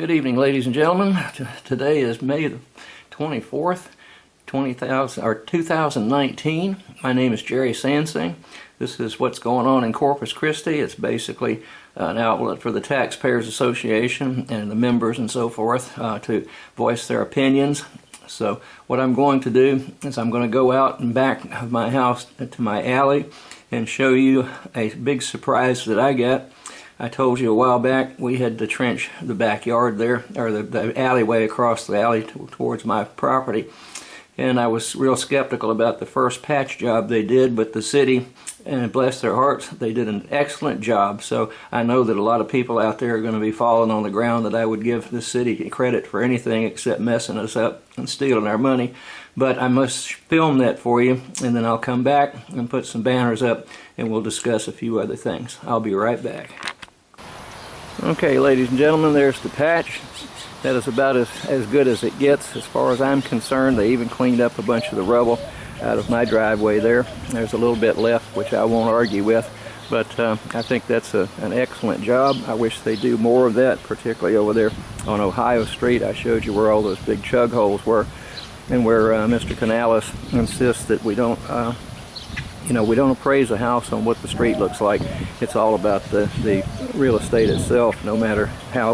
Good evening, ladies and gentlemen. Today is May the 24th, 2019. My name is Jerry Sansing. This is what's going on in Corpus Christi. It's basically an outlet for the Taxpayers Association and the members and so forth to voice their opinions. So what I'm going to do is I'm going to go out and back of my house to my alley and show you a big surprise that I got. I told you a while back we had to trench the backyard there, or the alleyway across the alley towards my property. And I was real skeptical about the first patch job they did, but the city, and bless their hearts, they did an excellent job. So I know that a lot of people out there are going to be falling on the ground that I would give the city credit for anything except messing us up and stealing our money. But I must film that for you, and then I'll come back and put some banners up, and we'll discuss a few other things. I'll be right back. Okay, ladies and gentlemen, there's the patch. That is about as good as it gets as far as I'm concerned. They even cleaned up a bunch of the rubble out of my driveway there. There's a little bit left, which I won't argue with, but I think that's an excellent job. I wish they do more of that, particularly over there on Ohio Street. I showed you where all those big chug holes were, and where Mr. Canales insists that we don't we don't appraise a house on what the street looks like. It's all about the real estate itself, no matter how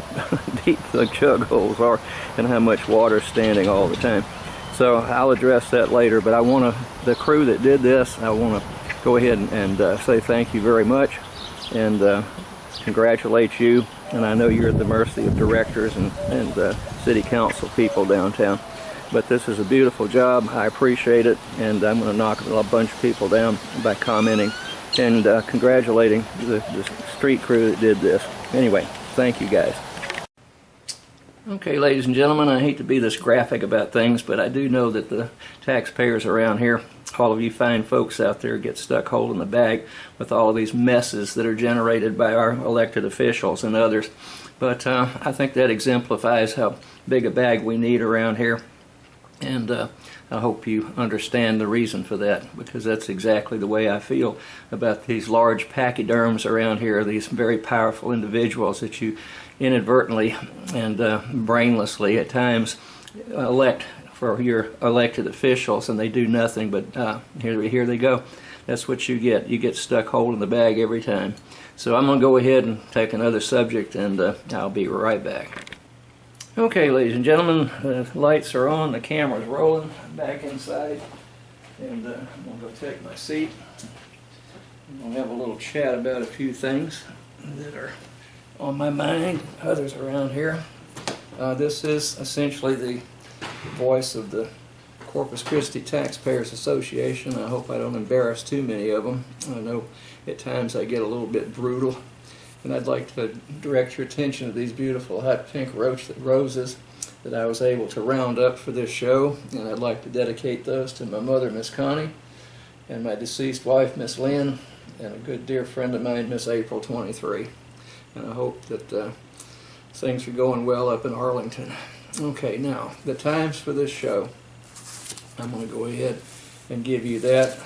deep the chug holes are and how much water is standing all the time. So I'll address that later, but the crew that did this, I want to go ahead and say thank you very much and congratulate you. And I know you're at the mercy of directors and city council people downtown. But this is a beautiful job. I appreciate it, and I'm going to knock a bunch of people down by commenting and congratulating the street crew that did this. Anyway, thank you guys. Okay, ladies and gentlemen, I hate to be this graphic about things, but I do know that the taxpayers around here, all of you fine folks out there, get stuck holding the bag with all of these messes that are generated by our elected officials and others. But I think that exemplifies how big a bag we need around here. And I hope you understand the reason for that, because that's exactly the way I feel about these large pachyderms around here, these very powerful individuals that you inadvertently and brainlessly at times elect for your elected officials, and they do nothing but here they go. That's what you get. You get stuck holding the bag every time. So I'm going to go ahead and take another subject, and I'll be right back. Okay, ladies and gentlemen, the lights are on, the camera's rolling, I'm back inside, and I'm going to go take my seat. I'm going to have a little chat about a few things that are on my mind, others around here. This is essentially the voice of the Corpus Christi Taxpayers Association. I hope I don't embarrass too many of them. I know at times I get a little bit brutal. And I'd like to direct your attention to these beautiful hot pink roses that I was able to round up for this show. And I'd like to dedicate those to my mother, Miss Connie, and my deceased wife, Miss Lynn, and a good dear friend of mine, Miss April 23. And I hope that things are going well up in Arlington. Okay, now, the times for this show. I'm going to go ahead and give you that.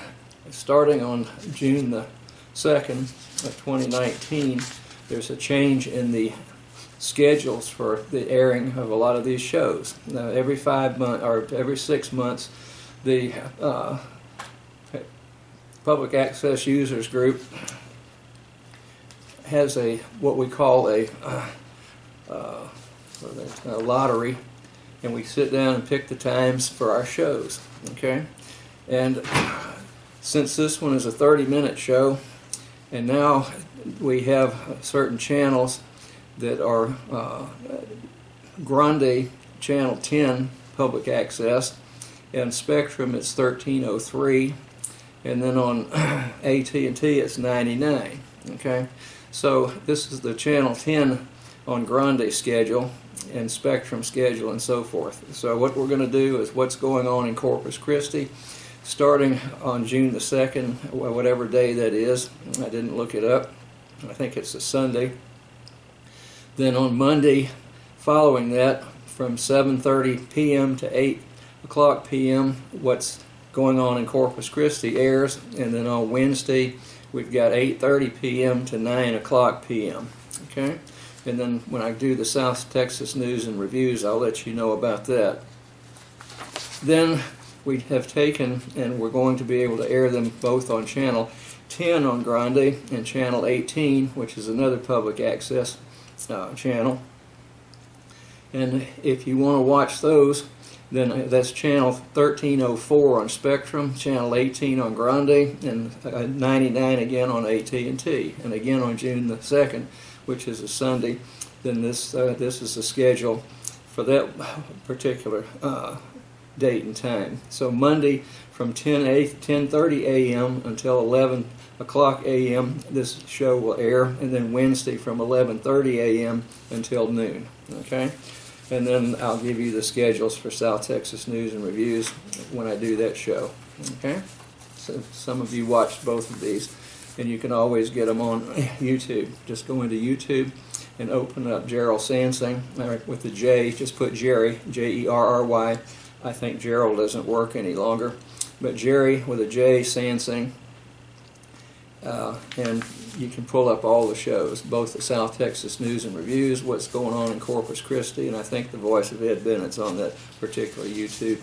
Starting on June the 2nd of 2019, there's a change in the schedules for the airing of a lot of these shows. Now, every 5 months or every 6 months, the Public Access Users Group has what we call a lottery, and we sit down and pick the times for our shows. Okay, and since this one is a 30-minute show, and now we have certain channels that are Grande Channel 10 public access, and Spectrum it's 1303, and then on AT&T it's 99. Okay, so this is the Channel 10 on Grande schedule and Spectrum schedule and so forth. So what we're going to do is what's going on in Corpus Christi starting on June the 2nd, whatever day that is. I didn't look it up. I think it's a Sunday. Then on Monday following that, from 7:30 p.m. to 8 o'clock p.m., what's going on in Corpus Christi airs. And then on Wednesday, we've got 8:30 p.m. to 9 o'clock p.m. Okay? And then when I do the South Texas News and Reviews, I'll let you know about that. Then we have taken, and we're going to be able to air them both on Channel 10 on Grande and Channel 18, which is another public access channel. And if you want to watch those, then that's Channel 1304 on Spectrum, Channel 18 on Grande, and 99 again on AT&T. And again on June the 2nd, which is a Sunday, then this is the schedule for that particular date and time. So Monday from 10:30 a.m. until 11 o'clock a.m. this show will air, and then Wednesday from 11:30 a.m. until noon. Okay, and then I'll give you the schedules for South Texas News and Reviews when I do that show. Okay, so some of you watched both of these, and you can always get them on YouTube. Just go into YouTube and open up Gerald Sansing with the J. Just put Jerry, J-E-R-R-Y. I think Gerald doesn't work any longer, but Jerry with a J, Sansing, and you can pull up all the shows, both the South Texas News and Reviews, what's going on in Corpus Christi, and I think the voice of Ed Bennett's on that particular YouTube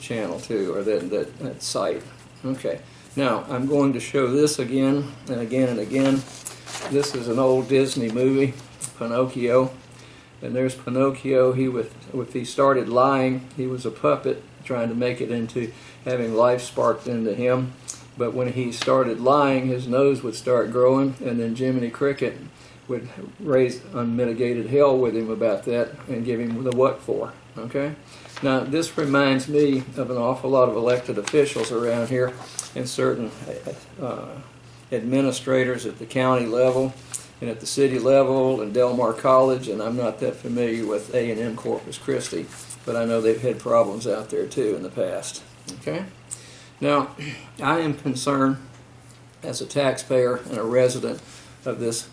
channel too, or that site. Okay, now I'm going to show this again and again and again. This is an old Disney movie, Pinocchio. And there's Pinocchio. He started lying. He was a puppet trying to make it into having life sparked into him. But when he started lying, his nose would start growing, and then Jiminy Cricket would raise unmitigated hell with him about that and give him the what for. Okay? Now, this reminds me of an awful lot of elected officials around here and certain administrators at the county level and at the city level and Del Mar College, and I'm not that familiar with A&M Corpus Christi, but I know they've had problems out there too in the past. Okay? Now, I am concerned as a taxpayer and a resident of this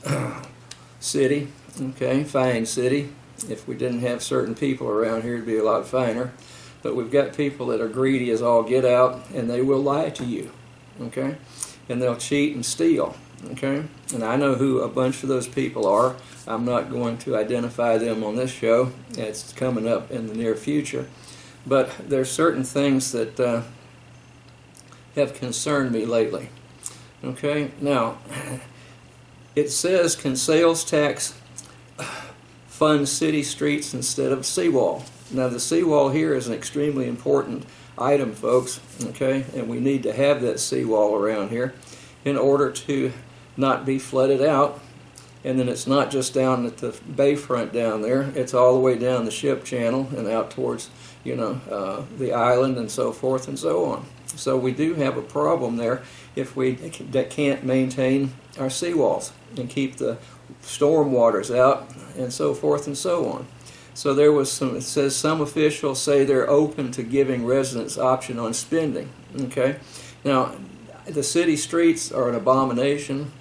city, okay, fine city. If we didn't have certain people around here, it'd be a lot finer. But we've got people that are greedy as all get out, and they will lie to you, okay? And they'll cheat and steal. Okay, and I know who a bunch of those people are. I'm not going to identify them on this show. It's coming up in the near future. But there's certain things that have concerned me lately. Okay, now, it says, can sales tax fund city streets instead of seawall? Now, the seawall here is an extremely important item, folks, okay, and we need to have that seawall around here in order to not be flooded out. And then it's not just down at the bayfront down there, it's all the way down the ship channel and out towards, the island and so forth and so on. So we do have a problem there if we can't maintain our seawalls and keep the storm waters out and so forth and so on. So there was it says some officials say they're open to giving residents option on spending. Okay, now the city streets are an abomination.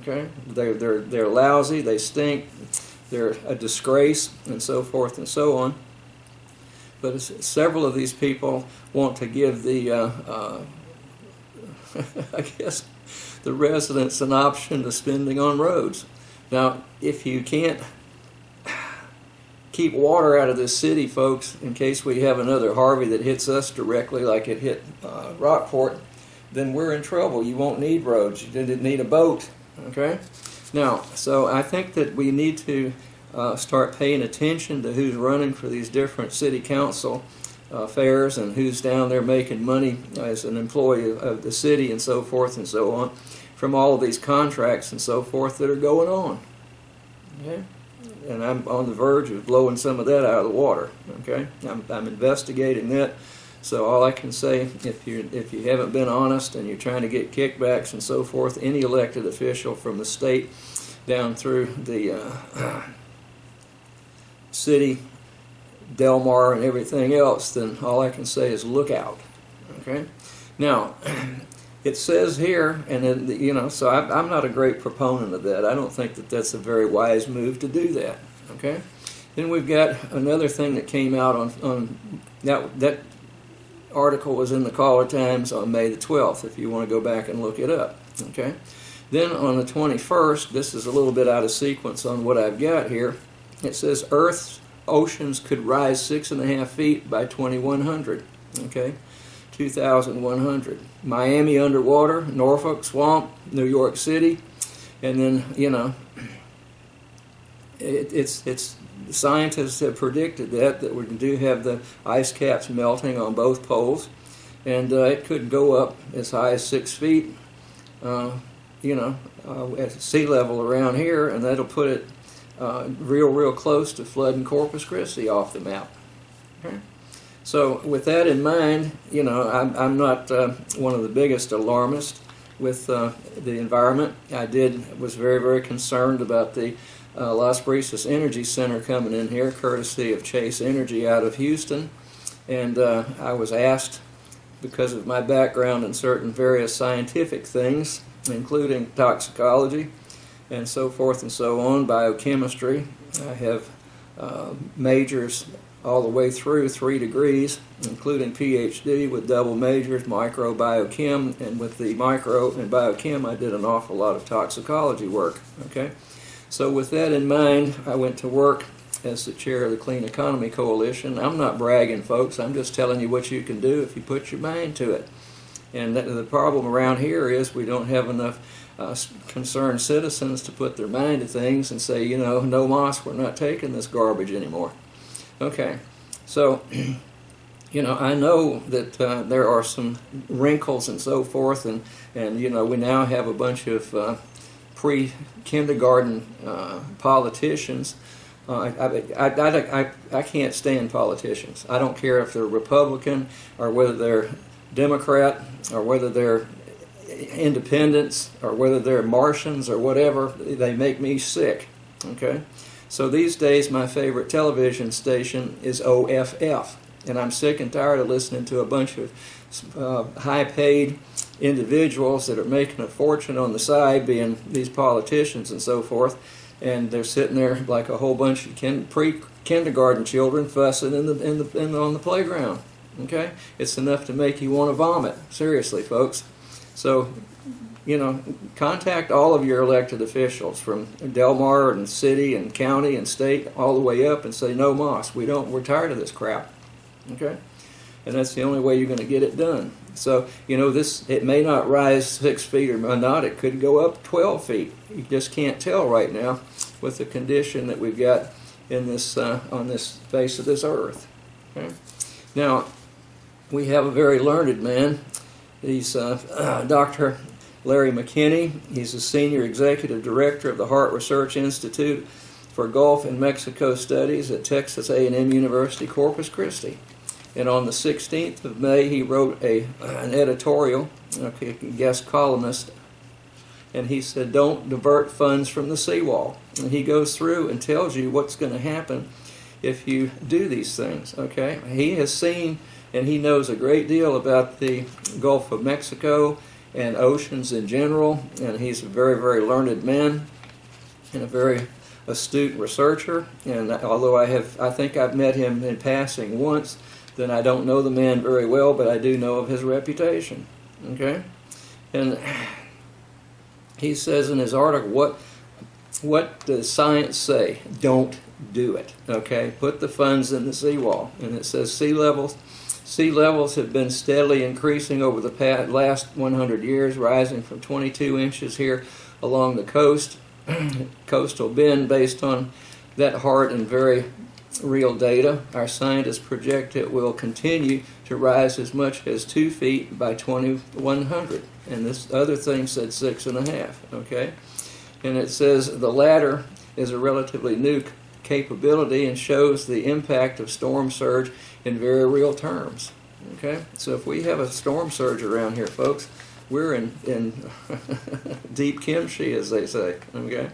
Okay, they're lousy, they stink, they're a disgrace, and so forth and so on. But several of these people want to give the, I guess, the residents an option to spending on roads. Now, if you can't keep water out of this city, folks, in case we have another Harvey that hits us directly like it hit Rockport, then we're in trouble. You won't need roads. You didn't need a boat. Okay? Now, so I think that we need to start paying attention to who's running for these different city council fairs and who's down there making money as an employee of the city and so forth and so on from all of these contracts and so forth that are going on. Okay? And I'm on the verge of blowing some of that out of the water. Okay? I'm investigating that. So all I can say, if you haven't been honest and you're trying to get kickbacks and so forth, any elected official from the state down through the city, Del Mar, and everything else, then all I can say is look out. Okay. Now, it says here, and so I'm not a great proponent of that. I don't think that that's a very wise move to do that. Okay. Then we've got another thing that came out on that article was in the Caller Times on May the 12th, if you want to go back and look it up. Okay. Then on the 21st, this is a little bit out of sequence on what I've got here. It says Earth's oceans could rise 6.5 feet by 2100. Okay, 2100. Miami underwater, Norfolk swamp, New York City, and then it's scientists have predicted that we do have the ice caps melting on both poles, and it could go up as high as 6 feet. At sea level around here, and that'll put it real close to flooding Corpus Christi off the map. Okay? So with that in mind, I'm not one of the biggest alarmists with the environment. I was very concerned about the Las Brisas Energy Center coming in here, courtesy of Chase Energy out of Houston, and I was asked, because of my background in certain various scientific things, including toxicology and so forth and so on, biochemistry. I have majors all the way through 3 degrees, including PhD with double majors, microbiochem, and with the micro and biochem I did an awful lot of toxicology work. Okay, so with that in mind, I went to work as the chair of the Clean Economy Coalition. I'm not bragging, folks. I'm just telling you what you can do if you put your mind to it. And the problem around here is we don't have enough concerned citizens to put their mind to things and say, no mas, we're not taking this garbage anymore. Okay, so, I know that there are some wrinkles and so forth, and we now have a bunch of pre-kindergarten politicians. I can't stand politicians. I don't care if they're Republican or whether they're Democrat or whether they're independents or whether they're Martians or whatever. They make me sick. Okay, so these days my favorite television station is OFF, and I'm sick and tired of listening to a bunch of high-paid individuals that are making a fortune on the side, being these politicians and so forth, and they're sitting there like a whole bunch of pre-kindergarten children fussing on the playground. Okay, it's enough to make you want to vomit. Seriously, folks. So, contact all of your elected officials from Del Mar and city and county and state all the way up and say, no mas. We're tired of this crap. Okay, and that's the only way you're going to get it done. So, it may not rise 6 feet or not. It could go up 12 feet. You just can't tell right now with the condition that we've got in this on this face of this earth. Okay? Now, we have a very learned man. He's Dr. Larry McKinney. He's a senior executive director of the Heart Research Institute for Gulf and Mexico Studies at Texas A&M University, Corpus Christi. And on the 16th of May, he wrote an editorial, guest columnist, and he said, don't divert funds from the seawall. And he goes through and tells you what's going to happen if you do these things. Okay, he has seen and he knows a great deal about the Gulf of Mexico and oceans in general, and he's a very learned man and a very astute researcher. And although I think I've met him in passing once, then I don't know the man very well, but I do know of his reputation. Okay, and he says in his article, what does science say? Don't do it. Okay, put the funds in the seawall. And it says sea levels have been steadily increasing over the last 100 years, rising from 22 inches here along the coast, coastal bend, based on that hard and very real data. Our scientists project it will continue to rise as much as 2 feet by 2100. And this other thing said 6.5. Okay, and it says the latter is a relatively new capability and shows the impact of storm surge in very real terms. Okay, so if we have a storm surge around here, folks, we're in deep kimchi, as they say. Okay,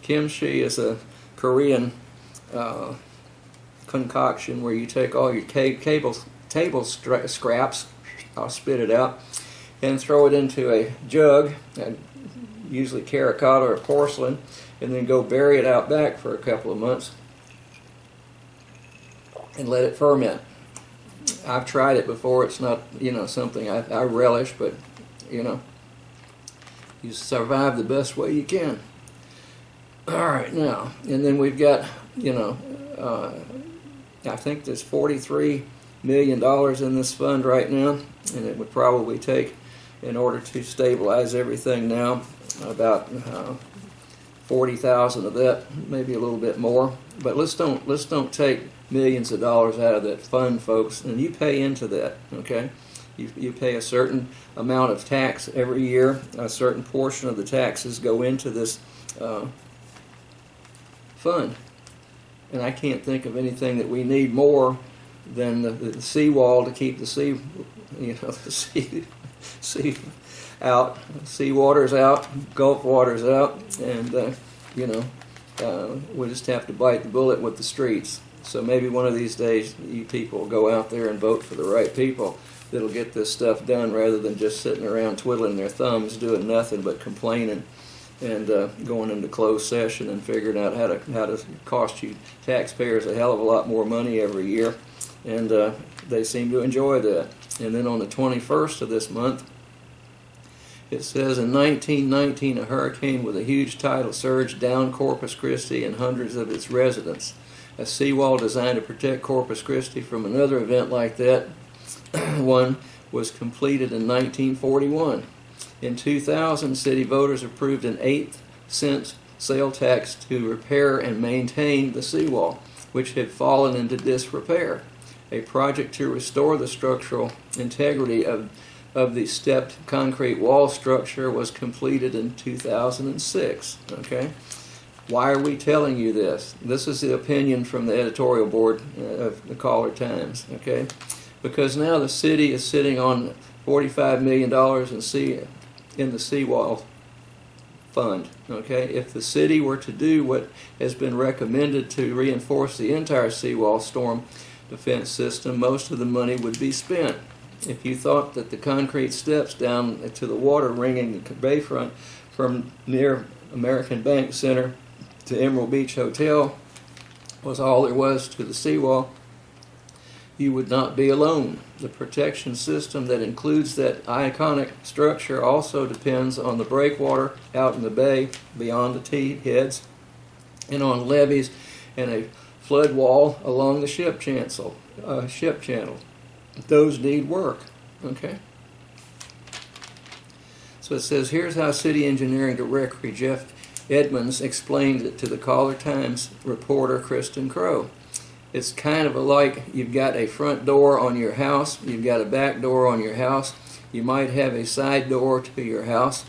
kimchi is a Korean concoction where you take all your table scraps, I'll spit it out, and throw it into a jug, usually terracotta or porcelain, and then go bury it out back for a couple of months and let it ferment. I've tried it before. It's not, something I relish, but, You survive the best way you can. All right, now, and then we've got, I think there's $43 million in this fund right now, and it would probably take, in order to stabilize everything now, about 40,000 of that, maybe a little bit more. But let's don't take millions of dollars out of that fund, folks, and you pay into that, okay? You pay a certain amount of tax every year. A certain portion of the taxes go into this fund. And I can't think of anything that we need more than the seawall to keep the sea, the sea out, sea waters out, Gulf waters out, and we just have to bite the bullet with the streets. So maybe one of these days you people will go out there and vote for the right people that'll get this stuff done, rather than just sitting around twiddling their thumbs doing nothing but complaining and going into closed session and figuring out how to cost you taxpayers a hell of a lot more money every year, and they seem to enjoy that. And then on the 21st of this month, it says, in 1919, a hurricane with a huge tidal surge downed Corpus Christi and hundreds of its residents. A seawall designed to protect Corpus Christi from another event like that one was completed in 1941. In 2000, city voters approved an 8-cent sale tax to repair and maintain the seawall, which had fallen into disrepair. A project to restore the structural integrity of the stepped concrete wall structure was completed in 2006. Okay? Why are we telling you this? This is the opinion from the editorial board of the Caller Times. Okay? Because now the city is sitting on $45 million in the seawall fund. Okay? If the city were to do what has been recommended to reinforce the entire seawall storm defense system, most of the money would be spent. If you thought that the concrete steps down to the water ringing the bayfront from near American Bank Center to Emerald Beach Hotel was all there was to the seawall, you would not be alone. The protection system that includes that iconic structure also depends on the breakwater out in the bay beyond the T heads, and on levees and a flood wall along the ship channel. Those need work. Okay? So it says, here's how City Engineering Director Jeff Edmonds explained it to the Caller Times reporter Kristen Crow. It's kind of like you've got a front door on your house, you've got a back door on your house, you might have a side door to your house.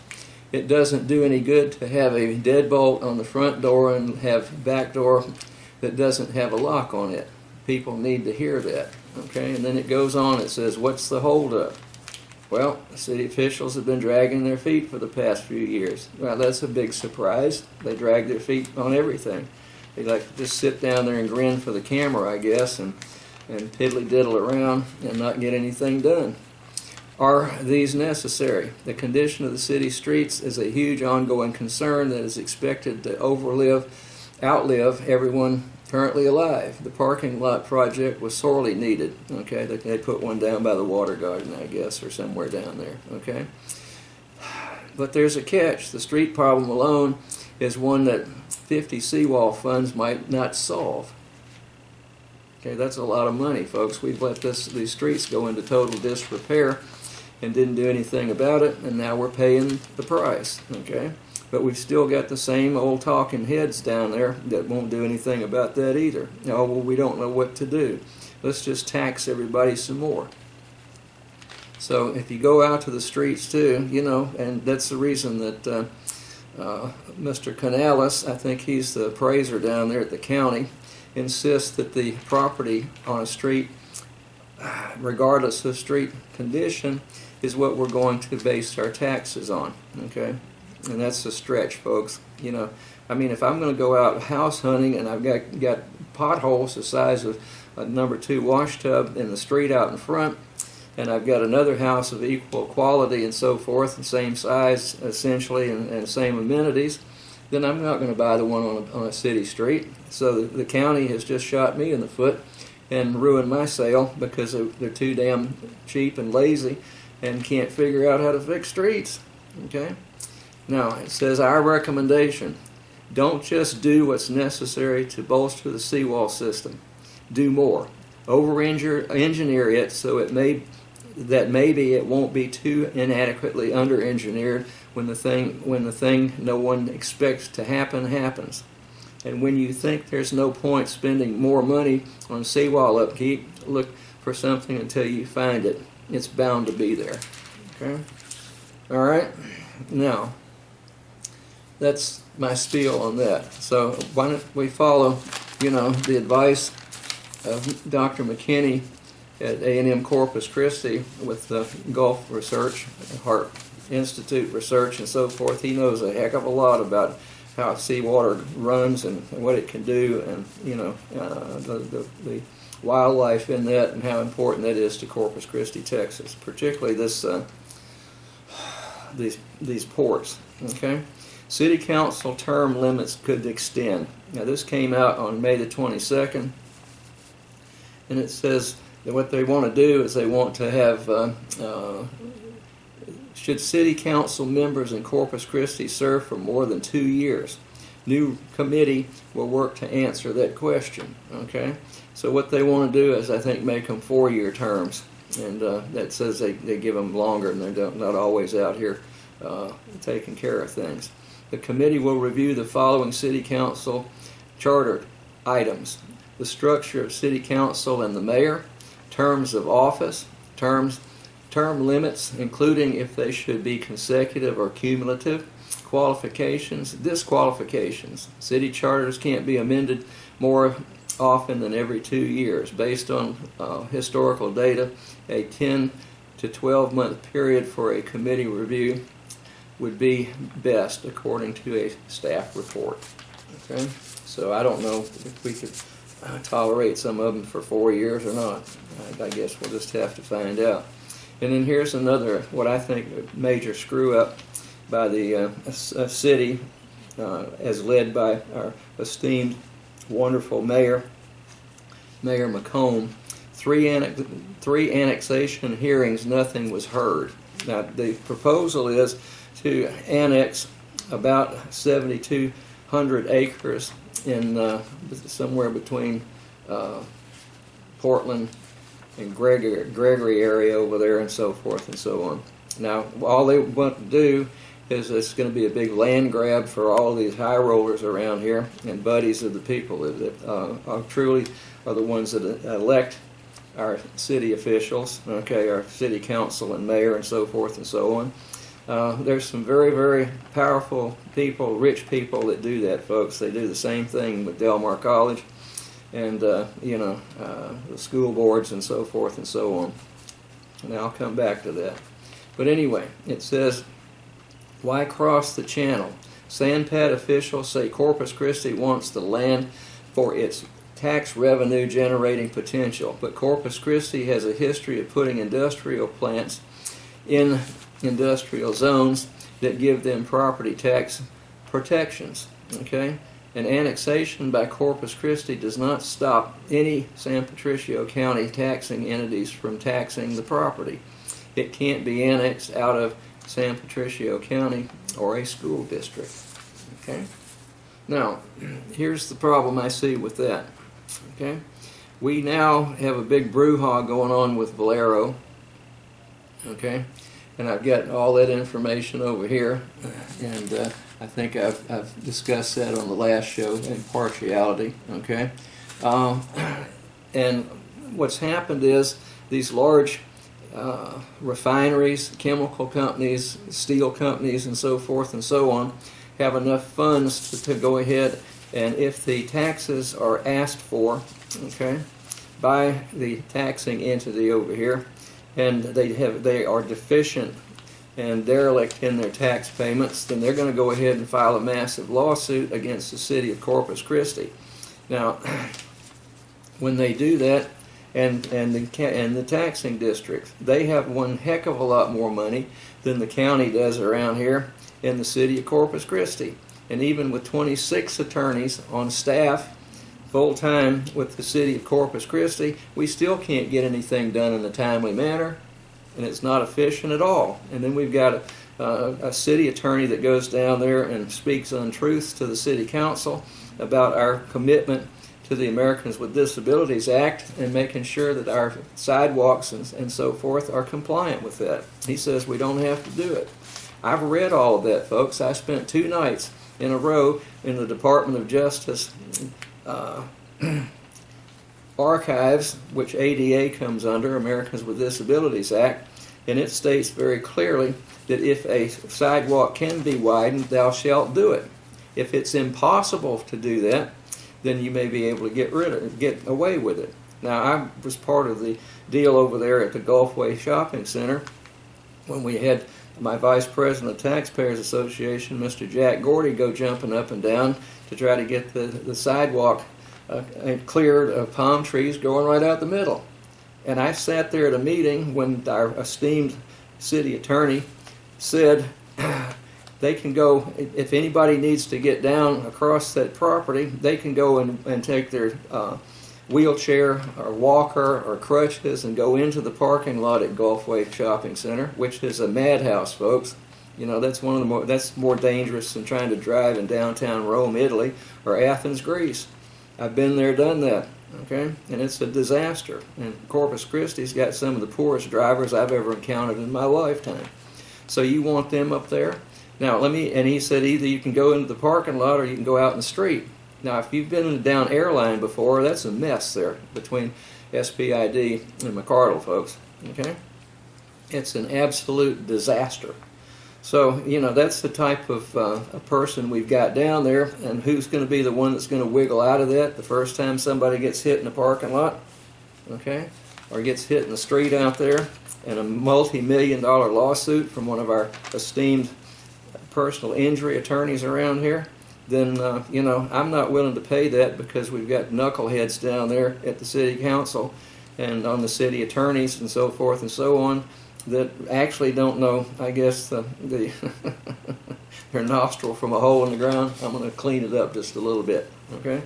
It doesn't do any good to have a deadbolt on the front door and have a back door that doesn't have a lock on it. People need to hear that. Okay, and then it goes on, it says, what's the holdup? Well, city officials have been dragging their feet for the past few years. Well, that's a big surprise. They drag their feet on everything. They like to just sit down there and grin for the camera, I guess, and piddly-diddle around and not get anything done. Are these necessary? The condition of the city streets is a huge ongoing concern that is expected to outlive everyone currently alive. The parking lot project was sorely needed. Okay, they put one down by the water garden, I guess, or somewhere down there. Okay, but there's a catch. The street problem alone is one that 50 seawall funds might not solve. Okay, that's a lot of money, folks. We've let these streets go into total disrepair and didn't do anything about it, and now we're paying the price. Okay. But we've still got the same old talking heads down there that won't do anything about that either. Oh, well, we don't know what to do. Let's just tax everybody some more. So if you go out to the streets too, and that's the reason that Mr. Canales, I think he's the appraiser down there at the county, insists that the property on a street, regardless of street condition, is what we're going to base our taxes on. Okay? And that's a stretch, folks. I mean, if I'm going to go out house hunting and I've got potholes the size of a number 2 wash tub in the street out in front, and I've got another house of equal quality and so forth, and same size essentially, and same amenities, then I'm not going to buy the one on a city street. So the county has just shot me in the foot and ruined my sale because they're too damn cheap and lazy and can't figure out how to fix streets. Okay? Now, it says our recommendation, don't just do what's necessary to bolster the seawall system. Do more. Over-engineer it so that maybe it won't be too inadequately under-engineered when the thing no one expects to happen happens. And when you think there's no point spending more money on seawall upkeep, look for something until you find it. It's bound to be there. Okay? All right? Now, that's my spiel on that. So why don't we follow, the advice of Dr. McKinney at A&M Corpus Christi with the Gulf Research, Heart Institute Research, and so forth. He knows a heck of a lot about how seawater runs and what it can do, and the wildlife in that, and how important that is to Corpus Christi, Texas, particularly these ports. Okay. City Council term limits could extend. Now this came out on May the 22nd, and it says that what they want to do is they want to have, should City Council members in Corpus Christi serve for more than 2 years? New committee will work to answer that question. Okay, so what they want to do is, I think, make them 4-year terms, and that says they give them longer, and they're not always out here taking care of things. The committee will review the following City Council charter items: the structure of City Council and the mayor, terms of office, term limits, including if they should be consecutive or cumulative, qualifications, disqualifications. City charters can't be amended more often than every 2 years. Based on historical data, a 10 to 12 month period for a committee review would be best, according to a staff report. Okay, so I don't know if we could tolerate some of them for 4 years or not. I guess we'll just have to find out. And then here's another, what I think, a major screw up by the city, as led by our esteemed, wonderful mayor, Mayor McComb. Three annexation hearings, nothing was heard. Now the proposal is to annex about 7,200 acres in somewhere between Portland and Gregory area over there, and so forth and so on. Now, all they want to do is it's going to be a big land grab for all these high rollers around here and buddies of the people that truly are the ones that elect our city officials, okay, our city council and mayor and so forth and so on. There's some very, very powerful people, rich people that do that, folks. They do the same thing with Del Mar College and, the school boards and so forth and so on. And I'll come back to that. But anyway, it says, why cross the channel? Sandpad officials say Corpus Christi wants the land for its tax revenue generating potential, but Corpus Christi has a history of putting industrial plants in industrial zones that give them property tax protections. Okay? An annexation by Corpus Christi does not stop any San Patricio County taxing entities from taxing the property. It can't be annexed out of San Patricio County or a school district. Okay? Now, here's the problem I see with that. Okay? We now have a big brouhaha going on with Valero. Okay? And I've got all that information over here, and I think I've discussed that on the last show, impartiality. Okay? And what's happened is these large refineries, chemical companies, steel companies, and so forth and so on have enough funds to go ahead, and if the taxes are asked for, okay, by the taxing entity over here, and they are deficient and derelict in their tax payments, then they're going to go ahead and file a massive lawsuit against the city of Corpus Christi. Now, when they do that, and the taxing districts, they have one heck of a lot more money than the county does around here in the city of Corpus Christi. And even with 26 attorneys on staff full-time with the city of Corpus Christi, we still can't get anything done in a timely manner, and it's not efficient at all. And then we've got a city attorney that goes down there and speaks untruths to the city council about our commitment to the Americans with Disabilities Act and making sure that our sidewalks and so forth are compliant with that. He says we don't have to do it. I've read all of that, folks. I spent 2 nights in a row in the Department of Justice archives, which ADA comes under, Americans with Disabilities Act, and it states very clearly that if a sidewalk can be widened, thou shalt do it. If it's impossible to do that, then you may be able to get away with it. Now, I was part of the deal over there at the Gulfway Shopping Center when we had my Vice President of Taxpayers Association, Mr. Jack Gordy, go jumping up and down to try to get the sidewalk cleared of palm trees going right out the middle. And I sat there at a meeting when our esteemed city attorney said they can go, if anybody needs to get down across that property, they can go and take their wheelchair or walker or crutches and go into the parking lot at Gulfway Shopping Center, which is a madhouse, folks. You know, that's that's more dangerous than trying to drive in downtown Rome, Italy, or Athens, Greece. I've been there, done that. Okay, and it's a disaster. And Corpus Christi's got some of the poorest drivers I've ever encountered in my lifetime. So you want them up there? Now and he said either you can go into the parking lot or you can go out in the street. Now if you've been in a down airline before, that's a mess there between SPID and McCardle, folks. Okay, it's an absolute disaster. So, you know, that's the type of a person we've got down there, and who's going to be the one that's going to wiggle out of that the first time somebody gets hit in the parking lot, okay, or gets hit in the street out there, and a multi-million-dollar lawsuit from one of our esteemed personal injury attorneys around here, then, you know, I'm not willing to pay that because we've got knuckleheads down there at the city council and on the city attorneys and so forth and so on, that actually don't know, I guess, their nostril from a hole in the ground. I'm going to clean it up just a little bit, okay?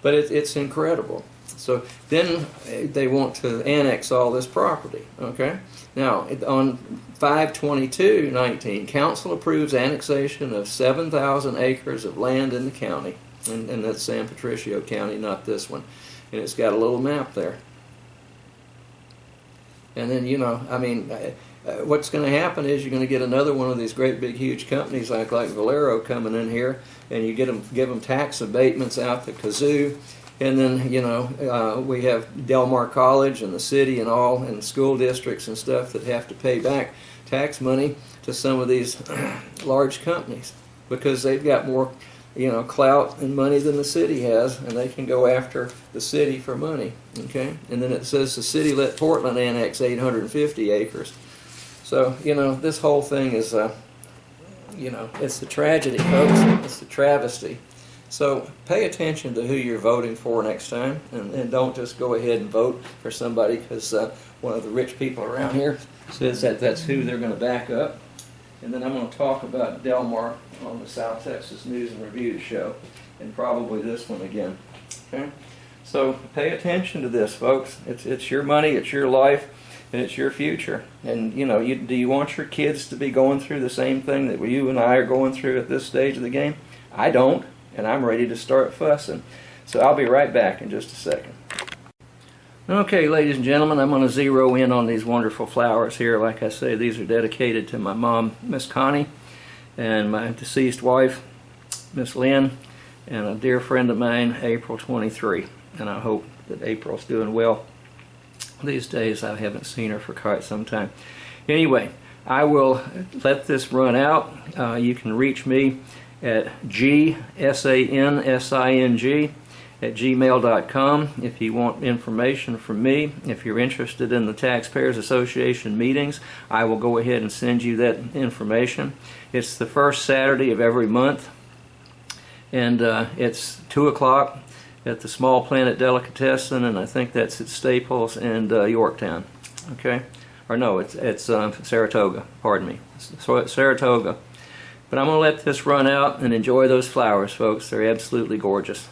But it's incredible. So then they want to annex all this property, okay? Now, on 5/22/19, council approves annexation of 7,000 acres of land in the county, and that's San Patricio County, not this one. And it's got a little map there. And then, you know, I mean, what's going to happen is you're going to get another one of these great big huge companies like Valero coming in here, and you give them tax abatements out the kazoo. And then, you know, we have Del Mar College and the city and all, and school districts and stuff that have to pay back tax money to some of these large companies because they've got more, you know, clout and money than the city has, and they can go after the city for money, okay? And then it says the city let Portland annex 850 acres. So, you know, this whole thing is, you know, it's a tragedy, folks. It's a travesty. So pay attention to who you're voting for next time, and don't just go ahead and vote for somebody because one of the rich people around here says that that's who they're going to back up. And then I'm going to talk about Del Mar on the South Texas News and Review show, and probably this one again. Okay, so pay attention to this, folks. It's your money, it's your life, and it's your future. And you know, do you want your kids to be going through the same thing that you and I are going through at this stage of the game? I don't, and I'm ready to start fussing. So I'll be right back in just a second. Okay, ladies and gentlemen, I'm going to zero in on these wonderful flowers here. Like I say, these are dedicated to my mom, Miss Connie, and my deceased wife, Miss Lynn, and a dear friend of mine, April 23. And I hope that April's doing well these days. I haven't seen her for quite some time. Anyway, I will let this run out. You can reach me at gsansing@gmail.com if you want information from me. If you're interested in the Taxpayers Association meetings, I will go ahead and send you that information. It's the first Saturday of every month, and it's 2 o'clock at the Small Planet Delicatessen, and I think that's at Staples and Yorktown. Okay, or no, it's Saratoga. Pardon me, so it's Saratoga. But I'm going to let this run out and enjoy those flowers, folks. They're absolutely gorgeous.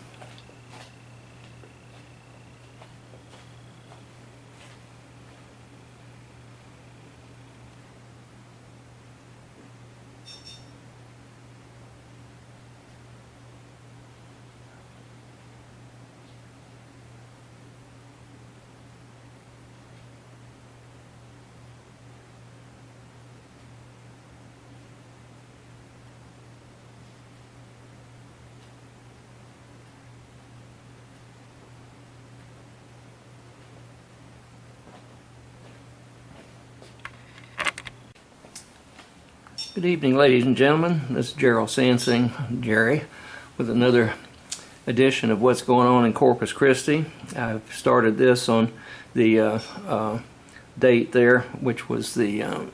Good evening, ladies and gentlemen. This is Gerald Sansing, Jerry, with another edition of What's Going On in Corpus Christi. I've started this on the date there, which was the,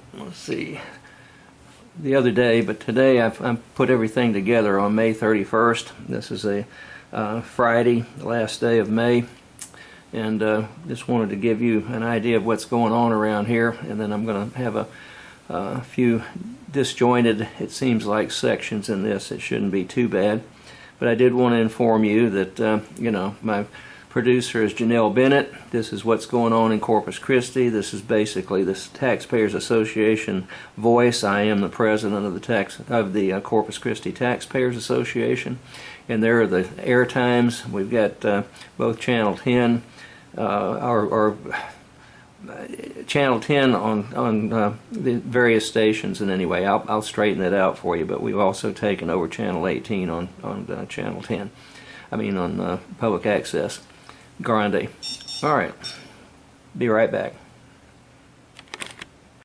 the other day, but today I've put everything together on May 31st. This is a Friday, the last day of May, and just wanted to give you an idea of what's going on around here, and then I'm going to have a few disjointed, it seems like, sections in this. It shouldn't be too bad, but I did want to inform you that you know, my producer is Janelle Bennett. This is What's Going On in Corpus Christi. This is basically the Taxpayers Association voice. I am the president of the Corpus Christi Taxpayers Association, and there are the air times. We've got both Channel 10 or Channel 10 on the various stations, and anyway, I'll straighten it out for you, but we've also taken over Channel 18 on Channel 10. I mean on public access. Grande. All right. Be right back.